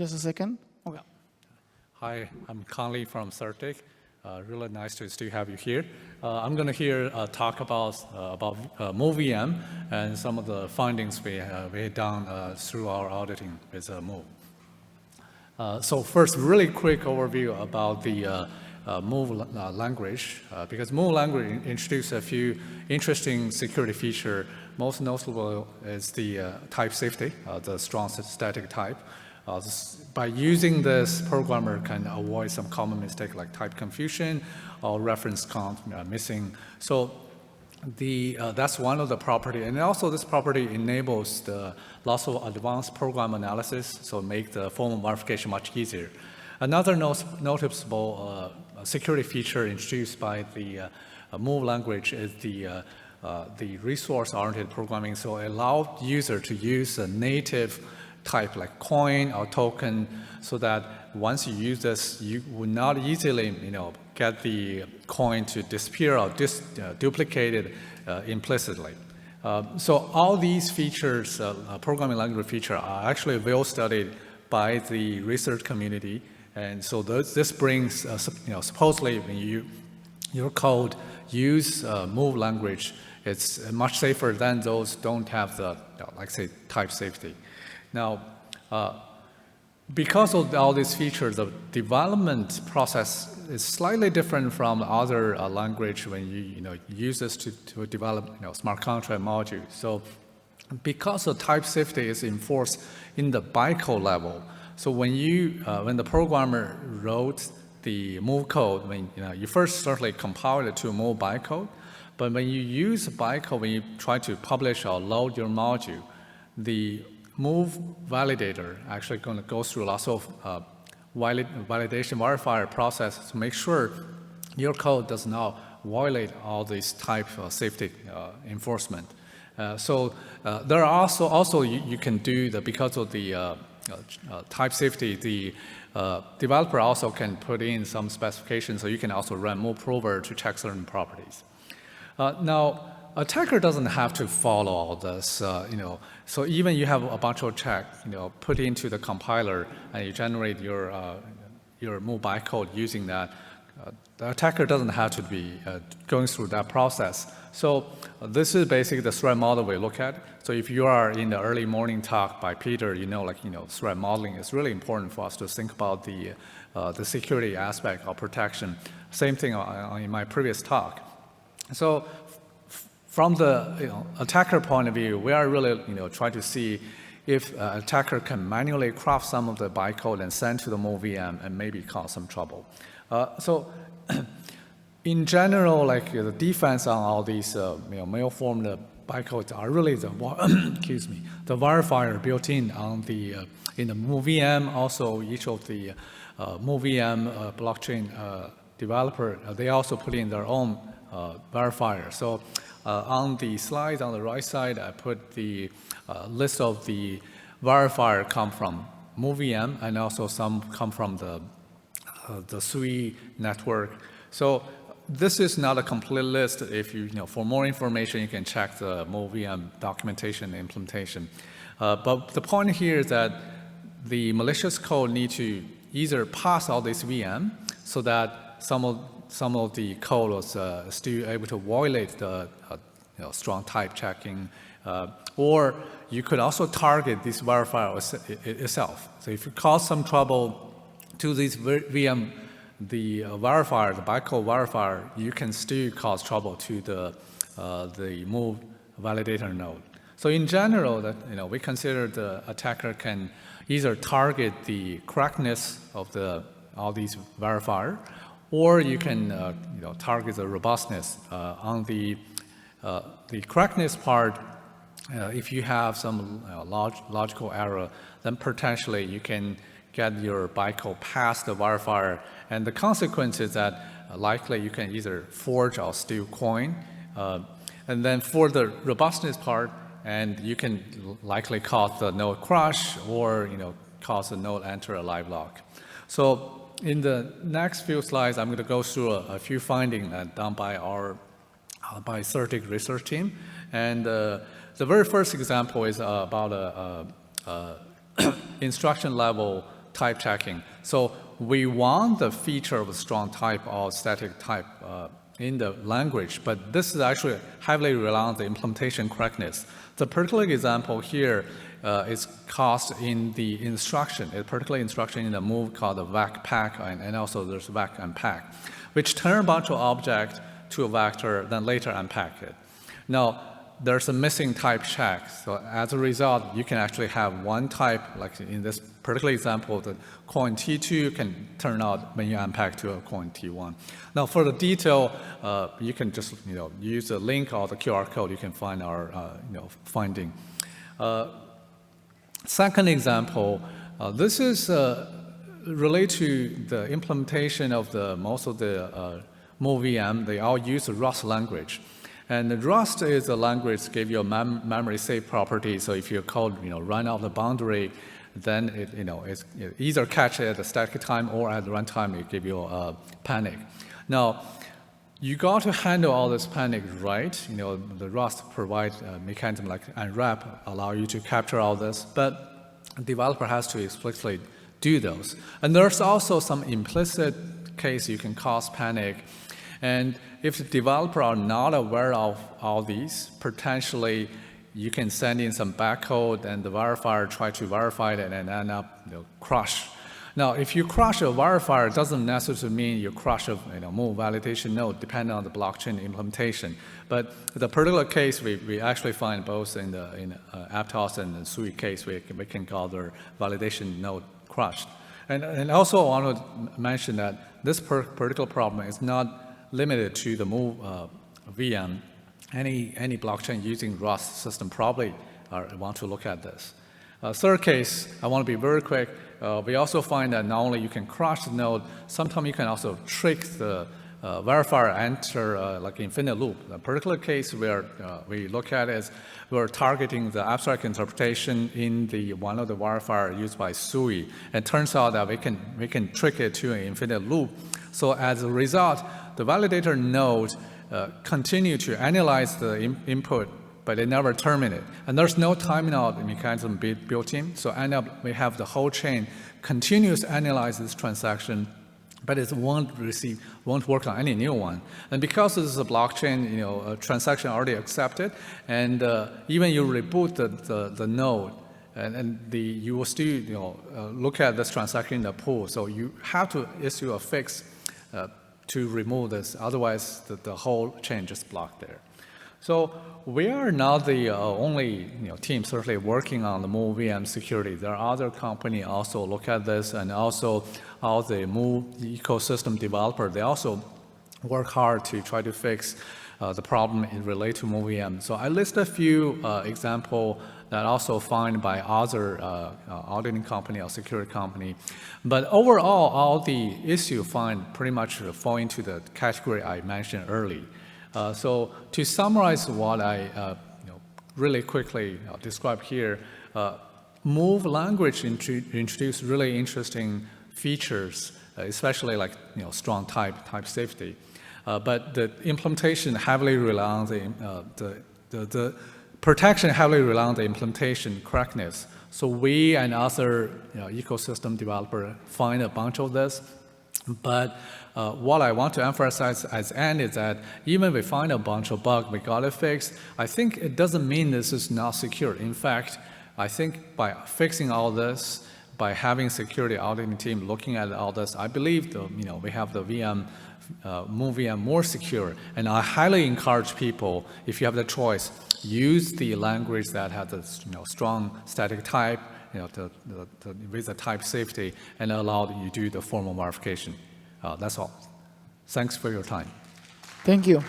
Just a second. Okay. Hi, I'm Kang from Certic. Really nice to still have you here. I'm going to talk about MoveVM and some of the findings we had done through our auditing with Move. So first, really quick overview about the Move language, because Move language introduced a few interesting security features. Most notable is the type safety, the strong static type. By using this, programmer can avoid some common mistake like type confusion or reference count missing. So that's one of the property, and also this property enables the lots of advanced program analysis, so make the formal verification much easier. Another noticeable security feature introduced by the Move language is the resource-oriented programming. So it allows user to use a native type like coin or token, so that once you use this, you will not easily, get the coin to disappear or duplicated implicitly. So all these features, programming language feature, are actually well studied by the research community, and so this brings, supposedly when your code use Move language, it's much safer than those don't have the, like say, type safety. Now, because of all these features, the development process is slightly different from other language when you use this to develop smart contract module. So because the type safety is enforced in the bytecode level, so when the programmer wrote the Move code, when you first certainly compiled it to Move bytecode, but when you use bytecode, when you try to publish or load your module, the Move validator actually going to go through lots of validation verifier process to make sure your code does not violate all these type of safety enforcement. So there are also you can do because of the type safety, the developer also can put in some specifications, so you can also run Move prover to check certain properties. Now, attacker doesn't have to follow all this, So even you have a bunch of check, put into the compiler, and you generate your Move bytecode using that. The attacker doesn't have to be going through that process. So this is basically the threat model we look at. So if you are in the early morning talk by Peter, threat modeling is really important for us to think about the security aspect of protection. Same thing in my previous talk. So from the attacker point of view, we are really trying to see if attacker can manually craft some of the bytecode and send to the MoveVM and maybe cause some trouble. So in general, the defense on all these malformed bytecodes are really the the verifier built in on the in the MoveVM. Also, each of the MoveVM blockchain developer, they also put in their own verifier. So on the slide on the right side, I put the list of the verifier come from MoveVM, and also some come from the SUI network. So this is not a complete list. If for more information, you can check the MoveVM documentation and implementation. But the point here is that the malicious code need to either pass all this VM so that some of the code was still able to violate the strong type checking, or you could also target this verifier itself. So if you cause some trouble to this VM, the verifier, the bytecode verifier, you can still cause trouble to the Move validator node. So in general, we consider the attacker can either target the correctness of all these verifier, or you can target the robustness. On the correctness part, if you have some logical error, then potentially you can get your bytecode past the verifier, and the consequence is that likely you can either forge or steal coin. And then for the robustness part, and you can likely cause the node crash, or cause the node enter a live lock. So in the next few slides, I'm going to go through a few findings done by our Certic research team. And the very first example is about a instruction level type checking. So we want the feature of a strong type or static type in the language, but this is actually heavily reliant on the implementation correctness. The particular example here is caused in the instruction, a particular instruction in the move called the VAC-pack, and also there's VAC-unpack, which turn a bunch of objects to a vector, then later unpack it. Now, there's a missing type check. So as a result, you can actually have one type, like in this particular example, the coin T2 can turn out when you unpack to a coin T1. Now for the detail, you can just use the link or the QR code. You can find our finding. Second example, this is related to the implementation of most of the MoveVM. They all use the Rust language. And Rust is a language that gives you a memory safe property. So if your code run out the boundary, then it either catch it at the static time or at the runtime it give you a panic. Now, you got to handle all this panic right. The Rust provide a mechanism like unwrap, allow you to capture all this, but the developer has to explicitly do those. And there's also some implicit case you can cause panic. And if the developer are not aware of all these, potentially you can send in some backcode and the verifier try to verify it and end up crush. Now, if you crush a verifier, it doesn't necessarily mean you crush a move validation node, depending on the blockchain implementation. But the particular case we actually find both in Aptos and the Sui case, we can call their validation node crushed. And also I want to mention that this particular problem is not limited to the Move VM. Any blockchain using Rust system probably want to look at this. Third case, I want to be very quick. We also find that not only you can crush the node, sometimes you can also trick the verifier enter like infinite loop. The particular case where we look at is we're targeting the abstract interpretation in one of the verifier used by Sui. And it turns out that we can trick it to an infinite loop. So as a result, the validator node continue to analyze the input, but they never terminate. And there's no timing out mechanism built in. So end up we have the whole chain continues to analyze this transaction, but it won't work on any new one. And because this is a blockchain, a transaction already accepted, and even you reboot the node, and you will still look at this transaction in the pool. So you have to issue a fix to remove this, otherwise the whole chain just blocked there. So we are not the only team certainly working on the Move VM security. There are other companies also look at this, and also all the Move ecosystem developer, they also work hard to try to fix the problem related to Move VM. So I list a few examples that also found by other auditing company or security company. But overall, all the issue find pretty much fall into the category I mentioned early. So to summarize what I really quickly describe here, Move language introduced really interesting features, especially like strong type safety. But the implementation heavily rely on the protection heavily rely on the implementation correctness. So we and other ecosystem developer find a bunch of this. But what I want to emphasize as end is that even if we find a bunch of bugs we got it fixed, I think it doesn't mean this is not secure. In fact, I think by fixing all this, by having security auditing team looking at all this, I believe we have the Move VM more secure. And I highly encourage people, if you have the choice, use the language that has a strong static type, with the type safety, and allow you to do the formal verification. That's all. Thanks for your time. Thank you.